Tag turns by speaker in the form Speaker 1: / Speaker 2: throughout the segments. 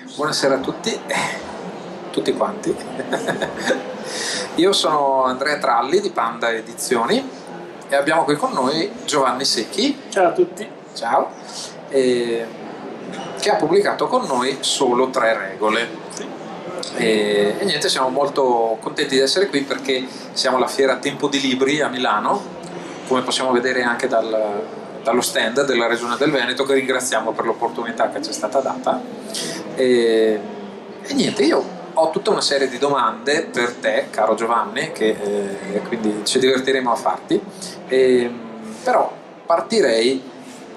Speaker 1: Buonasera a tutti, tutti quanti. Io sono Andrea Tralli di Panda Edizioni e abbiamo qui con noi Giovanni Secchi.
Speaker 2: Ciao a tutti.
Speaker 1: Ciao. Che ha pubblicato con noi Solo tre regole.
Speaker 2: Sì.
Speaker 1: E niente, siamo molto contenti di essere qui perché siamo alla fiera Tempo di Libri a Milano, come possiamo vedere anche dallo stand della Regione del Veneto, che ringraziamo per l'opportunità che ci è stata data. E niente, io ho tutta una serie di domande per te, caro Giovanni, che quindi ci divertiremo a farti. Però partirei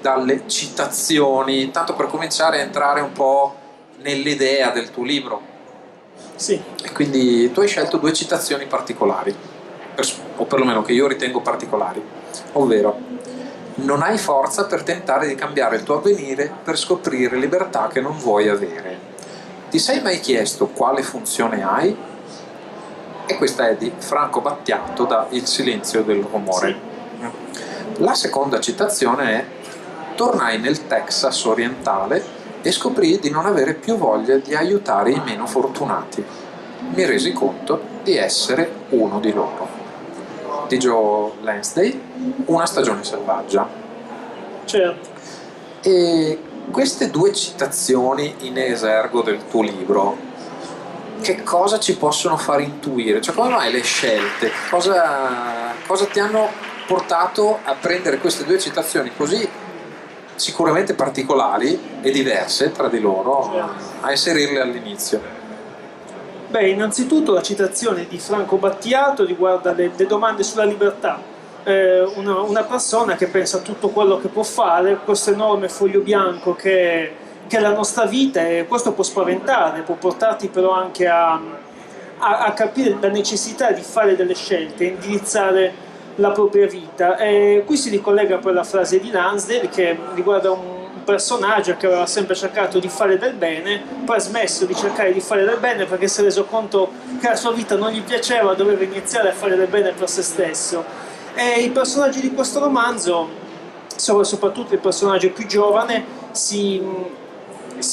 Speaker 1: dalle citazioni, tanto per cominciare a entrare un po' nell'idea del tuo libro.
Speaker 2: Sì.
Speaker 1: E quindi tu hai scelto due citazioni particolari, o perlomeno che io ritengo particolari, ovvero: non hai forza per tentare di cambiare il tuo avvenire, per scoprire libertà che non vuoi avere. Ti sei mai chiesto quale funzione hai? E questa è di Franco Battiato da Il silenzio del rumore.
Speaker 2: Sì.
Speaker 1: La seconda citazione è: tornai nel Texas orientale e scoprii di non avere più voglia di aiutare i meno fortunati. Mi resi conto di essere uno di loro. Di Joe Lansday, Una stagione selvaggia.
Speaker 2: Certo.
Speaker 1: E queste due citazioni in esergo del tuo libro, che cosa ci possono far intuire? Cioè, come mai le scelte? Cosa ti hanno portato a prendere queste due citazioni così sicuramente particolari e diverse tra di loro, a inserirle all'inizio?
Speaker 2: Beh, innanzitutto la citazione di Franco Battiato riguarda le domande sulla libertà. Una persona che pensa a tutto quello che può fare, questo enorme foglio bianco che è la nostra vita, e questo può spaventare, può portarti però anche a capire la necessità di fare delle scelte, indirizzare la propria vita. E qui si ricollega poi alla frase di Lansdale, che riguarda un personaggio che aveva sempre cercato di fare del bene, poi ha smesso di cercare di fare del bene perché si è reso conto che la sua vita non gli piaceva, doveva iniziare a fare del bene per se stesso. E i personaggi di questo romanzo, soprattutto il personaggio più giovane, si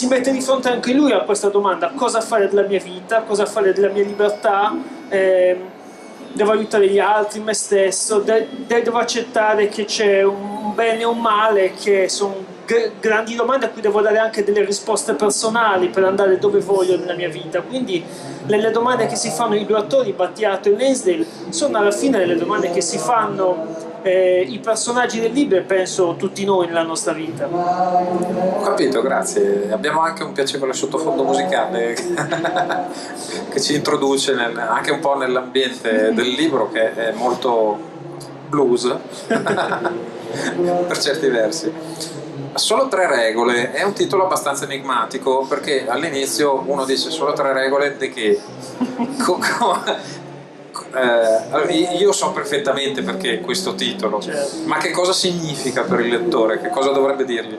Speaker 2: mette di fronte anche lui a questa domanda: cosa fare della mia vita, cosa fare della mia libertà, devo aiutare gli altri, me stesso, devo accettare che c'è un bene e un male, che sono grandi domande a cui devo dare anche delle risposte personali per andare dove voglio nella mia vita. Quindi le domande che si fanno i due attori, Battiato e Lansdale, sono alla fine le domande che si fanno i personaggi del libro, e penso tutti noi nella nostra vita.
Speaker 1: Ho capito, grazie. Abbiamo anche un piacevole sottofondo musicale che ci introduce anche un po' nell'ambiente del libro, che è molto blues per certi versi. Solo tre regole è un titolo abbastanza enigmatico, perché all'inizio uno dice solo tre regole di che? Io so perfettamente perché questo titolo,
Speaker 2: Certo.
Speaker 1: ma che cosa significa per il lettore? Che cosa dovrebbe dirgli?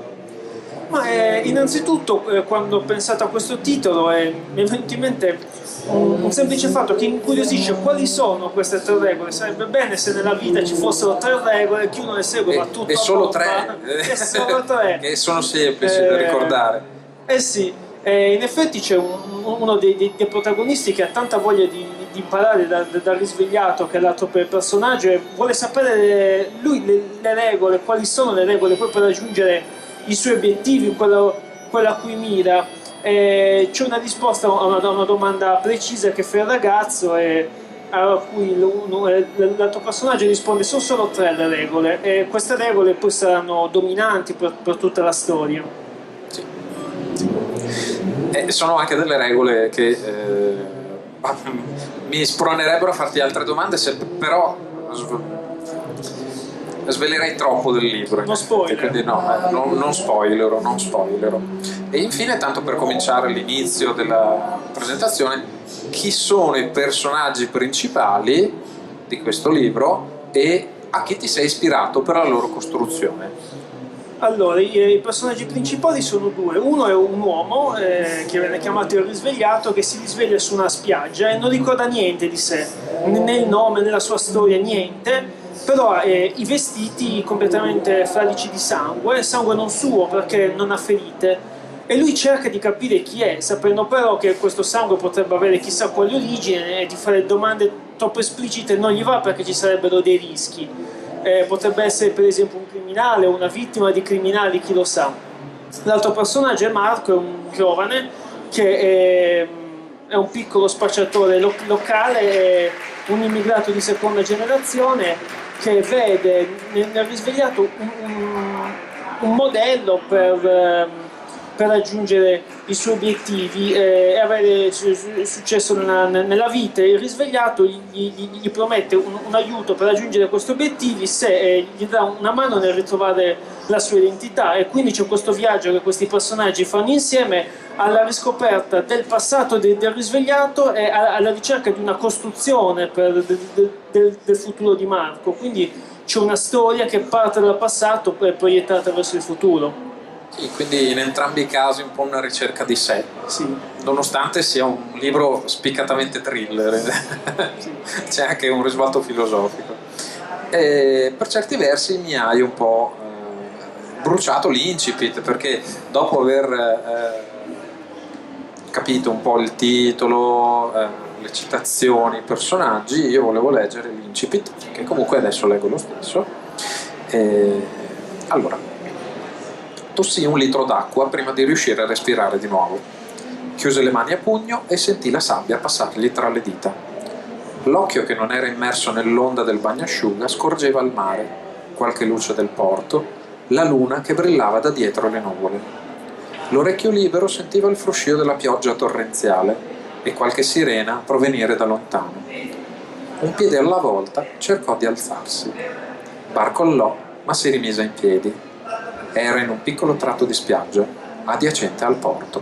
Speaker 2: Ma innanzitutto, quando ho pensato a questo titolo, mi è venuto in mente un semplice fatto che incuriosisce: quali sono queste tre regole? Sarebbe bene se nella vita ci fossero tre regole, chi uno le segue va tutto
Speaker 1: e
Speaker 2: a
Speaker 1: solo
Speaker 2: bomba.
Speaker 1: tre,
Speaker 2: E solo tre.
Speaker 1: che sono semplici da ricordare.
Speaker 2: Sì, in effetti c'è uno dei protagonisti che ha tanta voglia di imparare dal risvegliato, che è l'altro personaggio, e vuole sapere lui le regole, quali sono le regole poi per raggiungere i suoi obiettivi, quello a cui mira. C'è una risposta a una domanda precisa che fa il ragazzo, e a cui l'altro personaggio risponde: sono solo tre le regole, e queste regole poi saranno dominanti per tutta la storia.
Speaker 1: Sì. Sono anche delle regole che mi spronerebbero a farti altre domande, però svelerei troppo del libro.
Speaker 2: Non spoiler.
Speaker 1: Quindi non spoilerò. E infine, tanto per cominciare l'inizio della presentazione, chi sono i personaggi principali di questo libro e a chi ti sei ispirato per la loro costruzione?
Speaker 2: Allora, i personaggi principali sono due. Uno è un uomo che viene chiamato il risvegliato, che si risveglia su una spiaggia e non ricorda niente di sé, né il nome, né la sua storia, niente. Però ha i vestiti completamente fradici di sangue non suo perché non ha ferite, e lui cerca di capire chi è, sapendo però che questo sangue potrebbe avere chissà quale origine, e di fare domande troppo esplicite non gli va perché ci sarebbero dei rischi. Potrebbe essere per esempio un criminale o una vittima di criminali, chi lo sa. L'altro personaggio è Marco, è un giovane che è un piccolo spacciatore locale, è un immigrato di seconda generazione che vede nel risvegliato un modello per raggiungere i suoi obiettivi e avere successo nella vita. Il risvegliato gli promette un aiuto per raggiungere questi obiettivi se gli dà una mano nel ritrovare la sua identità, e quindi c'è questo viaggio che questi personaggi fanno insieme alla riscoperta del passato del risvegliato e alla ricerca di una costruzione del futuro di Marco. Quindi c'è una storia che parte dal passato e proiettata verso il futuro.
Speaker 1: Sì, quindi in entrambi i casi un po' una ricerca di sé,
Speaker 2: Sì.
Speaker 1: nonostante sia un libro spiccatamente thriller,
Speaker 2: Sì.
Speaker 1: c'è anche un risvolto filosofico. E per certi versi mi hai un po' bruciato l'incipit, perché dopo aver capito un po' il titolo, le citazioni, i personaggi, io volevo leggere l'incipit, che comunque adesso leggo lo stesso. Allora, tossì 1 litro d'acqua prima di riuscire a respirare di nuovo. Chiuse le mani a pugno e sentì la sabbia passargli tra le dita. L'occhio, che non era immerso nell'onda del bagnasciuga, scorgeva il mare, qualche luce del porto, la luna che brillava da dietro le nuvole. L'orecchio libero sentiva il fruscio della pioggia torrenziale e qualche sirena provenire da lontano. Un piede alla volta cercò di alzarsi. Barcollò, ma si rimise in piedi. Era in un piccolo tratto di spiaggia, adiacente al porto.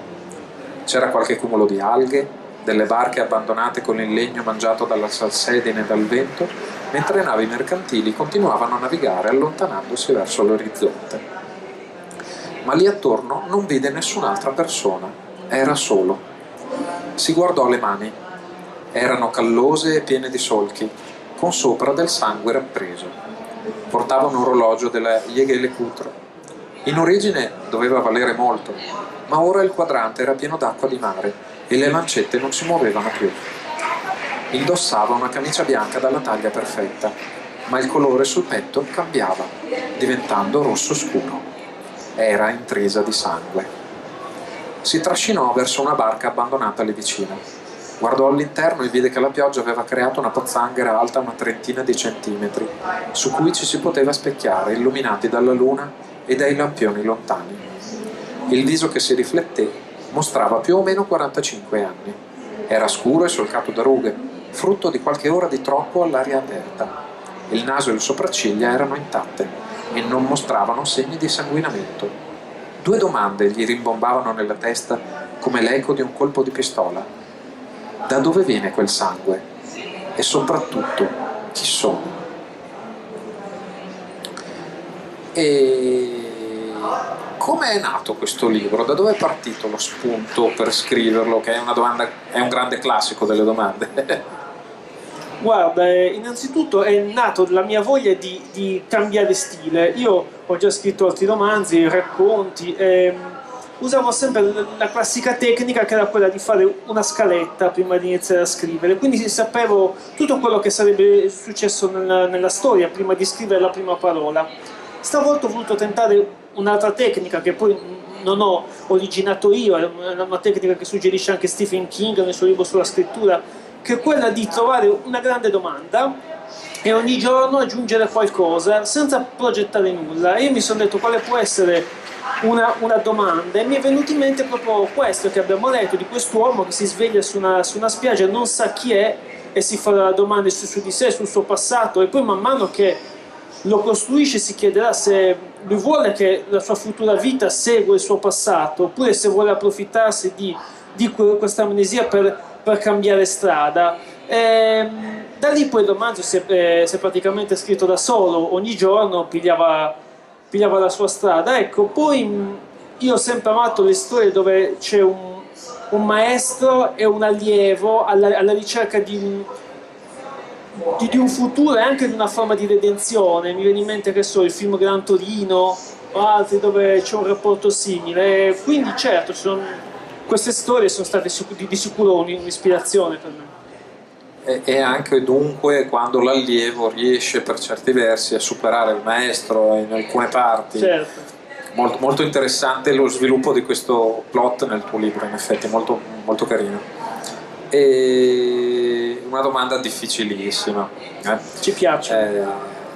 Speaker 1: C'era qualche cumulo di alghe, delle barche abbandonate con il legno mangiato dalla salsedine e dal vento, mentre navi mercantili continuavano a navigare allontanandosi verso l'orizzonte. Ma lì attorno non vide nessun'altra persona, era solo. Si guardò le mani. Erano callose e piene di solchi, con sopra del sangue rappreso. Portava un orologio della Jaeger-LeCoultre. In origine doveva valere molto, ma ora il quadrante era pieno d'acqua di mare e le lancette non si muovevano più. Indossava una camicia bianca dalla taglia perfetta, ma il colore sul petto cambiava, diventando rosso scuro. Era intrisa di sangue. Si trascinò verso una barca abbandonata lì vicino. Guardò all'interno e vide che la pioggia aveva creato una pozzanghera alta una trentina di centimetri, su cui ci si poteva specchiare, illuminati dalla luna e dai lampioni lontani. Il viso che si rifletté mostrava più o meno 45 anni. Era scuro e solcato da rughe, frutto di qualche ora di troppo all'aria aperta. Il naso e le sopracciglia erano intatte e non mostravano segni di sanguinamento. 2 domande gli rimbombavano nella testa come l'eco di un colpo di pistola. Da dove viene quel sangue? E soprattutto, chi sono? E come è nato questo libro? Da dove è partito lo spunto per scriverlo? Che è una domanda, è un grande classico delle domande.
Speaker 2: Guarda, innanzitutto è nato la mia voglia di cambiare stile. Io ho già scritto altri romanzi, racconti, usavo sempre la classica tecnica che era quella di fare una scaletta prima di iniziare a scrivere, quindi sapevo tutto quello che sarebbe successo nella storia prima di scrivere la prima parola. Stavolta ho voluto tentare un'altra tecnica che poi non ho originato io, è una tecnica che suggerisce anche Stephen King nel suo libro sulla scrittura, che è quella di trovare una grande domanda e ogni giorno aggiungere qualcosa senza progettare nulla. E io mi sono detto quale può essere una domanda, e mi è venuto in mente proprio questo che abbiamo letto, di quest'uomo che si sveglia su una spiaggia, non sa chi è e si fa domande su di sé, sul suo passato, e poi man mano che lo costruisce si chiederà se lui vuole che la sua futura vita segua il suo passato oppure se vuole approfittarsi di questa amnesia per cambiare strada. Da lì poi il romanzo si è praticamente scritto da solo, ogni giorno pigliava la sua strada. Ecco, poi io ho sempre amato le storie dove c'è un maestro e un allievo alla ricerca di un futuro e anche di una forma di redenzione. Mi viene in mente, che so, il film Gran Torino, o altri dove c'è un rapporto simile. E quindi certo, queste storie sono state di sicuro un'ispirazione per me.
Speaker 1: E anche dunque quando l'allievo riesce per certi versi a superare il maestro in alcune parti.
Speaker 2: Certo.
Speaker 1: Molto, molto interessante lo sviluppo di questo plot nel tuo libro, in effetti molto, molto carino. E una domanda difficilissima.
Speaker 2: Ci piace.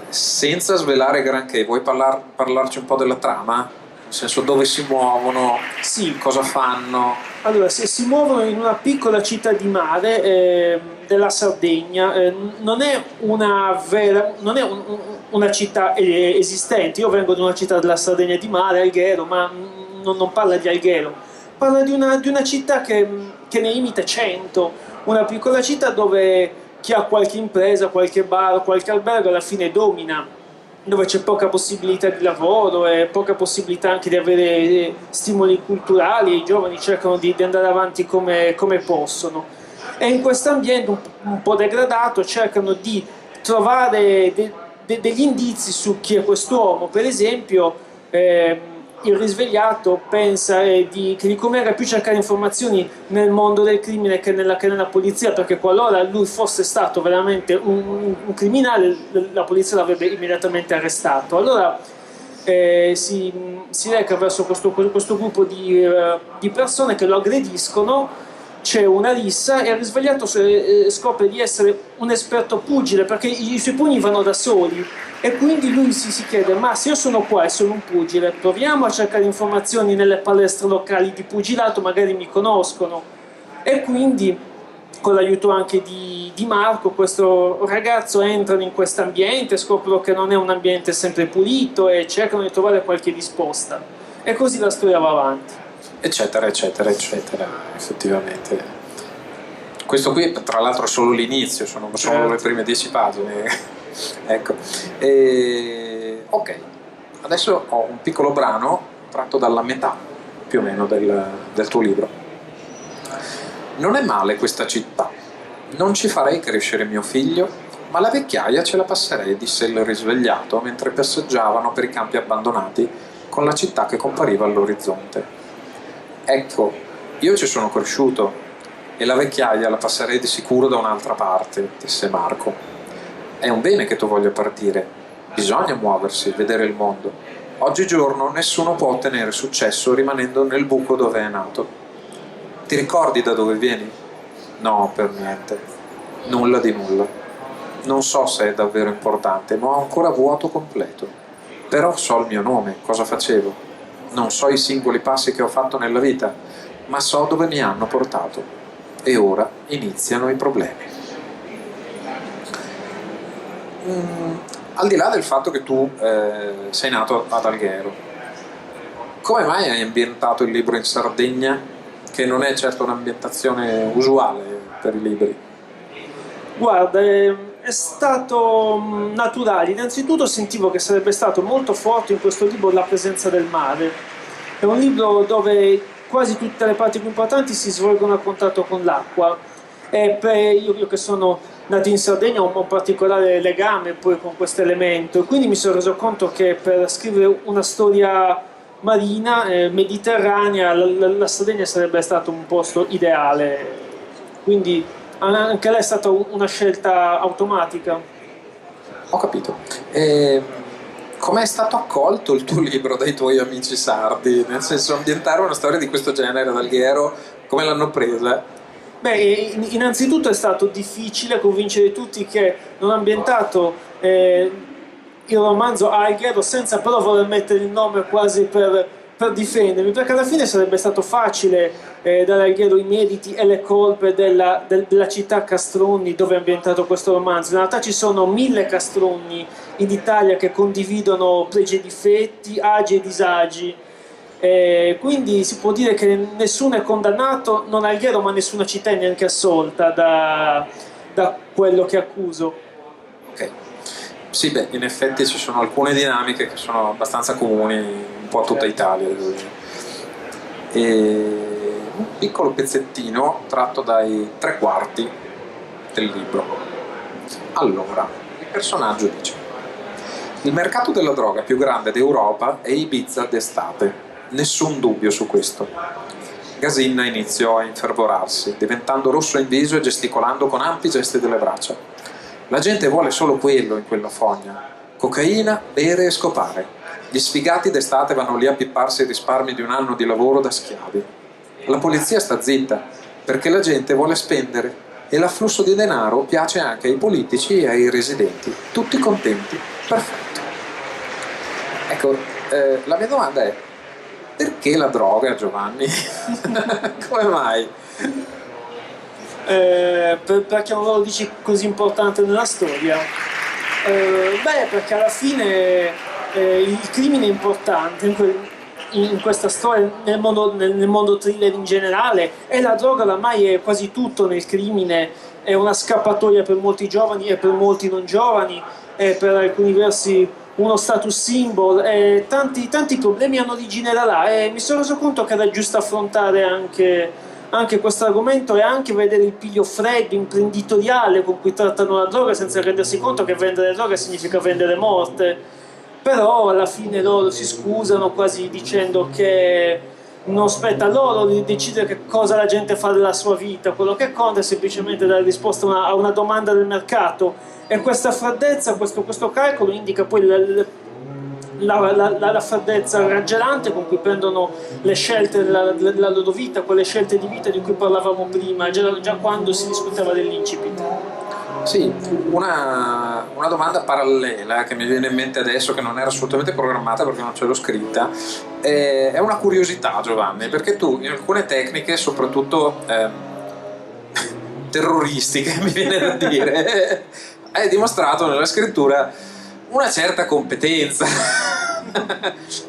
Speaker 1: Senza svelare granché, vuoi parlarci un po' della trama? Nel senso, dove si muovono,
Speaker 2: Sì.
Speaker 1: cosa fanno?
Speaker 2: Allora, si muovono in una piccola città di mare della Sardegna, non è una città esistente. Io vengo da una città della Sardegna di mare, Alghero, ma non parla di Alghero, parla di una città che ne imita 100, una piccola città dove chi ha qualche impresa, qualche bar, qualche albergo alla fine domina, dove c'è poca possibilità di lavoro e poca possibilità anche di avere stimoli culturali, e i giovani cercano di andare avanti come possono. E in questo ambiente un po' degradato cercano di trovare degli indizi su chi è quest'uomo. Per esempio, il risvegliato pensa che gli convenga più cercare informazioni nel mondo del crimine che nella polizia, perché qualora lui fosse stato veramente un criminale, la polizia l'avrebbe immediatamente arrestato. Allora si reca verso questo gruppo di persone che lo aggrediscono. C'è una rissa e il risvegliato scopre di essere un esperto pugile, perché i suoi pugni vanno da soli, e quindi lui si chiede: ma se io sono qua e sono un pugile, proviamo a cercare informazioni nelle palestre locali di pugilato, magari mi conoscono. E quindi, con l'aiuto anche di Marco, questo ragazzo entrano in questo ambiente, scoprono che non è un ambiente sempre pulito e cercano di trovare qualche risposta, e così la storia va avanti,
Speaker 1: Eccetera, eccetera, eccetera, effettivamente. Questo qui, tra l'altro, è solo l'inizio, sono
Speaker 2: certo.
Speaker 1: le prime 10 pagine. Ecco. Ok, adesso ho un piccolo brano tratto dalla metà, più o meno, del tuo libro. Non è male questa città, non ci farei crescere mio figlio, ma la vecchiaia ce la passerei, disse il risvegliato mentre passeggiavano per i campi abbandonati con la città che compariva all'orizzonte. Ecco, io ci sono cresciuto e la vecchiaia la passerei di sicuro da un'altra parte, disse Marco. È un bene che tu voglia partire, bisogna muoversi, vedere il mondo. Oggigiorno nessuno può ottenere successo rimanendo nel buco dove è nato. Ti ricordi da dove vieni? No, per niente. Nulla di nulla. Non so se è davvero importante, ma ho ancora vuoto completo. Però so il mio nome, cosa facevo. Non so i singoli passi che ho fatto nella vita, ma so dove mi hanno portato. E ora iniziano i problemi. Al di là del fatto che tu sei nato ad Alghero, come mai hai ambientato il libro in Sardegna, che non è certo un'ambientazione usuale per i libri?
Speaker 2: Guarda, è stato naturale. Innanzitutto sentivo che sarebbe stato molto forte in questo libro la presenza del mare. È un libro dove quasi tutte le parti più importanti si svolgono a contatto con l'acqua. E io che sono nato in Sardegna ho un particolare legame poi con questo elemento, e quindi mi sono reso conto che per scrivere una storia marina, mediterranea, la Sardegna sarebbe stato un posto ideale. Quindi anche lei è stata una scelta automatica.
Speaker 1: Ho capito. Com'è stato accolto il tuo libro dai tuoi amici sardi? Nel senso, ambientare una storia di questo genere ad Alghero, come l'hanno presa?
Speaker 2: Beh, innanzitutto è stato difficile convincere tutti che non ho ambientato il romanzo a Alghero senza però voler mettere il nome quasi per difendermi, perché alla fine sarebbe stato facile dare a Alghero i meriti e le colpe della città Castronni dove è ambientato questo romanzo. In realtà ci sono 1000 Castronni in Italia che condividono pregi e difetti, agi e disagi. Quindi si può dire che nessuno è condannato, non Alghero, ma nessuna città è neanche assolta da quello che accuso.
Speaker 1: Ok. Sì, beh, in effetti ci sono alcune dinamiche che sono abbastanza comuni un po' a tutta Italia. E un piccolo pezzettino tratto dai 3/4 del libro. Allora, il personaggio dice: Il mercato della droga più grande d'Europa è Ibiza d'estate, nessun dubbio su questo. Gasinna iniziò a infervorarsi, diventando rosso in viso e gesticolando con ampi gesti delle braccia. La gente vuole solo quello in quella fogna: cocaina, bere e scopare. Gli sfigati d'estate vanno lì a pipparsi i risparmi di un anno di lavoro da schiavi. La polizia sta zitta, perché la gente vuole spendere e l'afflusso di denaro piace anche ai politici e ai residenti. Tutti contenti. Perfetto. Ecco, la mia domanda è: perché la droga, Giovanni? Come mai?
Speaker 2: Perché non lo dici così importante nella storia? Perché alla fine il crimine è importante in questa storia, nel mondo thriller in generale, e la droga oramai è quasi tutto nel crimine, è una scappatoia per molti giovani e per molti non giovani, è per alcuni versi uno status symbol, e tanti problemi hanno origine da là, e mi sono reso conto che era giusto affrontare anche questo argomento e anche vedere il piglio freddo, imprenditoriale con cui trattano la droga, senza rendersi conto che vendere droga significa vendere morte. Però alla fine loro si scusano quasi dicendo che non spetta a loro di decidere che cosa la gente fa della sua vita, quello che conta è semplicemente dare risposta a una domanda del mercato, e questa freddezza, questo calcolo indica poi la freddezza raggelante con cui prendono le scelte della loro vita, quelle scelte di vita di cui parlavamo prima, già quando si discuteva dell'incipit.
Speaker 1: Sì, una domanda parallela che mi viene in mente adesso, che non era assolutamente programmata perché non ce l'ho scritta, è una curiosità, Giovanni, perché tu in alcune tecniche, soprattutto terroristiche, mi viene da dire, hai dimostrato nella scrittura una certa competenza.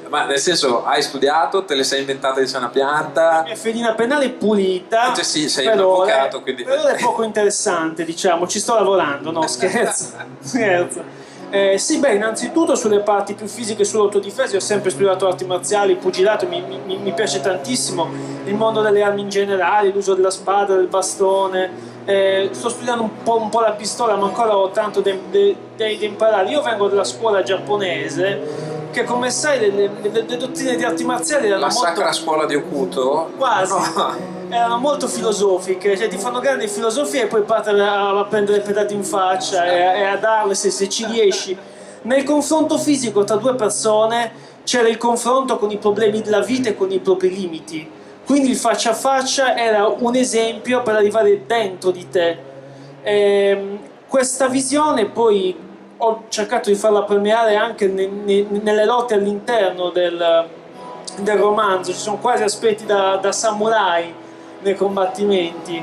Speaker 1: Ma nel senso, hai studiato, te le sei inventate di sana pianta?
Speaker 2: È fedina penale pulita,
Speaker 1: cioè, sì, sei un avvocato, quindi...
Speaker 2: però è poco interessante, diciamo, ci sto lavorando, no, scherzo. Sì, innanzitutto sulle parti più fisiche, sull'autodifesa, ho sempre studiato arti marziali, pugilato, mi piace tantissimo il mondo delle armi in generale, l'uso della spada, del bastone. Sto studiando un po' la pistola, ma ancora ho tanto da imparare. Io vengo dalla scuola giapponese, che come sai le dottrine di arti marziali erano
Speaker 1: la sacra scuola di Okuto?
Speaker 2: Quasi. No. Erano molto filosofiche, cioè ti fanno grande filosofia e poi partono a prendere pedate in faccia e a darle se ci riesci. Nel confronto fisico tra due persone c'era il confronto con i problemi della vita e con i propri limiti. Quindi il faccia a faccia era un esempio per arrivare dentro di te. Questa visione poi ho cercato di farla permeare anche nelle lotte all'interno del romanzo. Ci sono quasi aspetti da samurai nei combattimenti.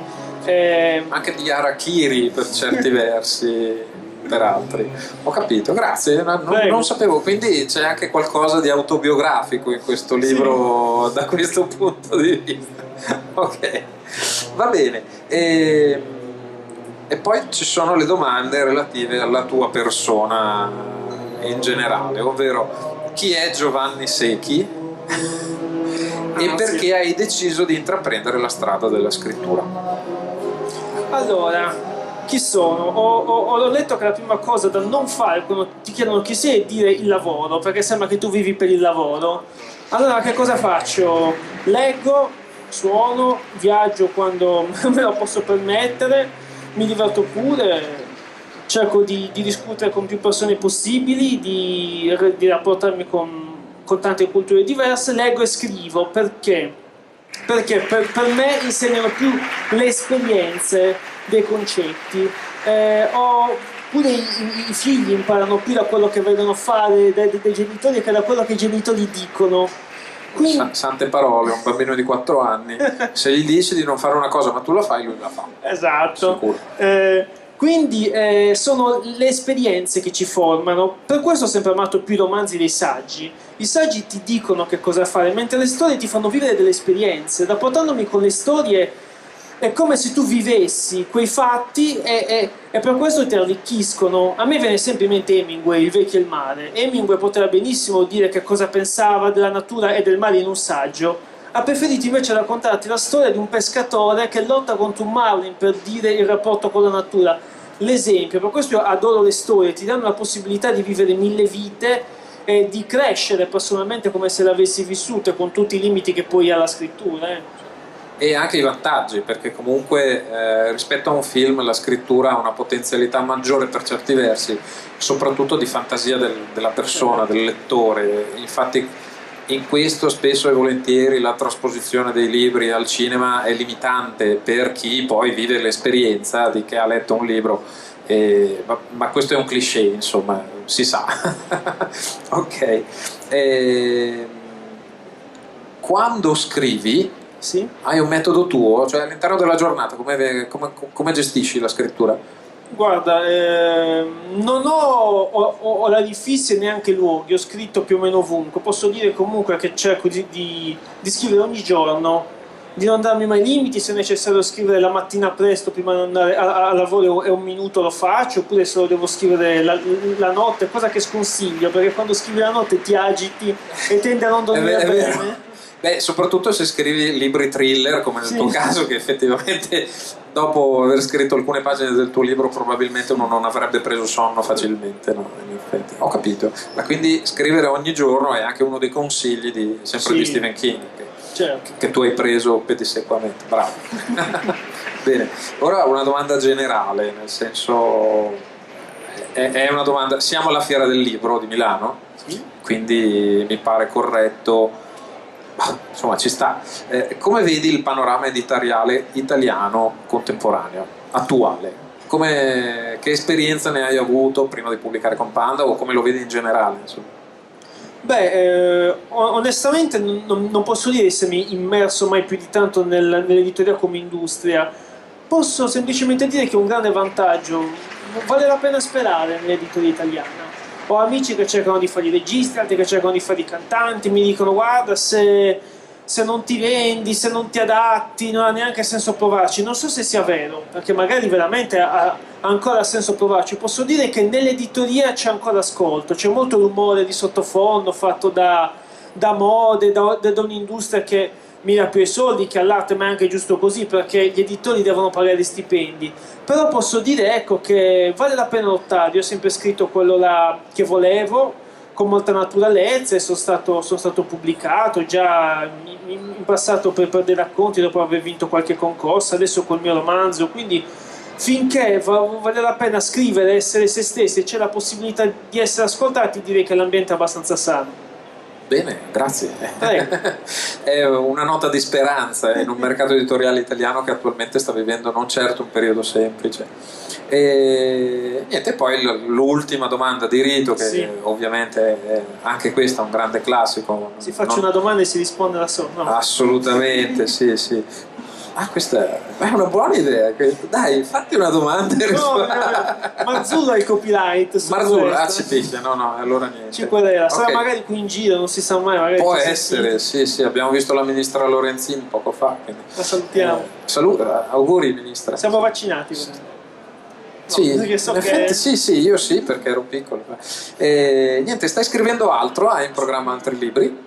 Speaker 1: Anche di harakiri per certi versi, per altri. Ho capito, grazie, non sapevo, quindi c'è anche qualcosa di autobiografico in questo libro, sì, da questo punto di vista. Ok, va bene. E poi ci sono le domande relative alla tua persona in generale, ovvero chi è Giovanni Secchi e perché hai deciso di intraprendere la strada della scrittura.
Speaker 2: Allora, chi sono? Ho letto che la prima cosa da non fare quando ti chiedono chi sei è dire il lavoro, perché sembra che tu vivi per il lavoro. Allora che cosa faccio? Leggo, suono, viaggio quando me lo posso permettere, mi diverto pure, cerco di discutere con più persone possibili, di rapportarmi con tante culture diverse, leggo e scrivo. Perché? Perché per me insegnano più le esperienze dei concetti. Pure i figli imparano più da quello che vedono fare dai genitori che da quello che i genitori dicono. Quindi...
Speaker 1: Sante parole, un bambino di 4 anni, se gli dici di non fare una cosa ma tu la fai, lui la fa.
Speaker 2: Esatto.
Speaker 1: Sicuro.
Speaker 2: Quindi sono le esperienze che ci formano. Per questo ho sempre amato più i romanzi dei saggi. I saggi ti dicono che cosa fare, mentre le storie ti fanno vivere delle esperienze. Rapportandomi con le storie è come se tu vivessi quei fatti e per questo ti arricchiscono. A me viene sempre in mente Hemingway, Il vecchio e il mare. Hemingway poteva benissimo dire che cosa pensava della natura e del mare in un saggio. Ha preferito invece raccontarti la storia di un pescatore che lotta contro un marlin per dire il rapporto con la natura. l'esempio. Per questo io adoro le storie, ti danno la possibilità di vivere 1000 vite e di crescere personalmente come se l'avessi vissute, con tutti i limiti che poi ha la scrittura.
Speaker 1: E anche i vantaggi, perché comunque rispetto a un film la scrittura ha una potenzialità maggiore per certi versi, soprattutto di fantasia della persona, del lettore. Infatti in questo spesso e volentieri la trasposizione dei libri al cinema è limitante per chi poi vive l'esperienza di che ha letto un libro, ma questo è un cliché, insomma, si sa. Ok. Quando scrivi,
Speaker 2: Sì?
Speaker 1: hai un metodo tuo? Cioè all'interno della giornata come gestisci la scrittura?
Speaker 2: Guarda, non ho orari fissi e neanche luoghi, ho scritto più o meno ovunque. Posso dire comunque che cerco di scrivere ogni giorno, di non darmi mai limiti. Se è necessario scrivere la mattina presto prima di andare a lavoro e un minuto lo faccio, oppure se lo devo scrivere la notte, cosa che sconsiglio, perché quando scrivi la notte ti agiti e tendi a non dormire
Speaker 1: È vero.
Speaker 2: bene.
Speaker 1: Beh, soprattutto se scrivi libri thriller, come nel tuo caso, che effettivamente dopo aver scritto alcune pagine del tuo libro probabilmente uno non avrebbe preso sonno facilmente, no? In effetti. Ho capito. Ma quindi scrivere ogni giorno è anche uno dei consigli sempre di Stephen King,
Speaker 2: Certo.
Speaker 1: che tu hai preso pedissequamente. Bravo. Bene, ora una domanda generale, nel senso è una domanda. Siamo alla Fiera del Libro di Milano, quindi mi pare corretto. Insomma, ci sta. Come vedi il panorama editoriale italiano contemporaneo, attuale? Che esperienza ne hai avuto prima di pubblicare con Panda, o come lo vedi in generale? Insomma?
Speaker 2: Beh, onestamente non posso dire di essermi immerso mai più di tanto nell'editoria come industria. Posso semplicemente dire che è un grande vantaggio, vale la pena sperare nell'editoria italiana. Ho amici che cercano di fare i registi, altri che cercano di fare i cantanti, mi dicono guarda se non ti vendi, se non ti adatti, non ha neanche senso provarci. Non so se sia vero, perché magari veramente ha ancora senso provarci. Posso dire che nell'editoria c'è ancora ascolto, c'è molto rumore di sottofondo fatto da mode, da un'industria che mira più ai soldi che all'arte, ma è anche giusto così, perché gli editori devono pagare stipendi. Però posso dire, ecco, che vale la pena lottare. Io ho sempre scritto quello là che volevo, con molta naturalezza, e sono stato pubblicato già in passato per dei racconti dopo aver vinto qualche concorso, adesso col mio romanzo. Quindi finché vale la pena scrivere, essere se stessi e c'è la possibilità di essere ascoltati, direi che l'ambiente è abbastanza sano.
Speaker 1: Bene, grazie. È una nota di speranza in un mercato editoriale italiano che attualmente sta vivendo non certo un periodo semplice. E niente, poi l'ultima domanda di rito, che ovviamente è anche questa un grande classico.
Speaker 2: Si faccia una domanda e si risponde da solo. No.
Speaker 1: Assolutamente, sì. Questa è una buona idea. Dai, fatti una domanda e rispondi.
Speaker 2: Marzullo ha il copyright.
Speaker 1: Marzullo, ci picchia, no, allora niente.
Speaker 2: 5 lire, sarà magari qui in giro, non si sa mai. Magari
Speaker 1: può essere, sì, abbiamo visto la ministra Lorenzin poco fa. Quindi.
Speaker 2: La salutiamo.
Speaker 1: Auguri ministra.
Speaker 2: Siamo vaccinati.
Speaker 1: Sì, in effetti sì, io sì, perché ero piccolo. Niente, stai scrivendo altro? Hai in programma altri libri?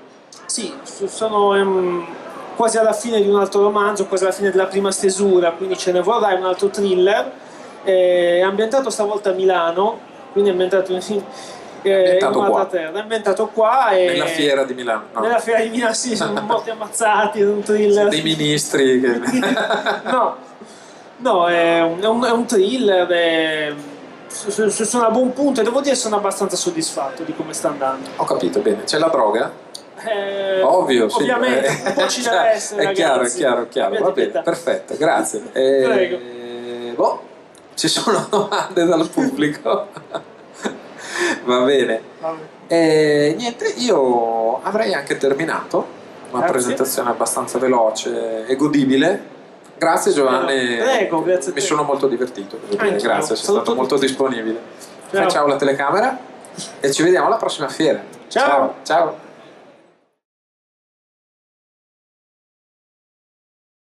Speaker 2: Sì, sono quasi alla fine di un altro romanzo, quasi alla fine della prima stesura, quindi ce ne vorrà un altro thriller. È ambientato stavolta a Milano, quindi è ambientato in un'altra terra. È ambientato qua.
Speaker 1: Nella fiera di Milano. No.
Speaker 2: Nella fiera di Milano, sì, sono morti ammazzati, è un thriller.
Speaker 1: Dei ministri.
Speaker 2: No, è un thriller. Sono a buon punto e devo dire che sono abbastanza soddisfatto di come sta andando.
Speaker 1: Ho capito, bene. C'è la droga? Ovvio, sì.
Speaker 2: Ovviamente, un po' ci deve essere,
Speaker 1: è chiaro. Va bene, perfetto, grazie.
Speaker 2: Prego.
Speaker 1: Ci sono domande dal pubblico? Va bene. Niente, io avrei anche terminato. Una presentazione abbastanza veloce e godibile. Grazie Giovanni.
Speaker 2: Prego, grazie a te.
Speaker 1: Mi sono molto divertito. Grazie, sei stato molto disponibile. Ciao alla telecamera e ci vediamo alla prossima fiera.
Speaker 2: Ciao.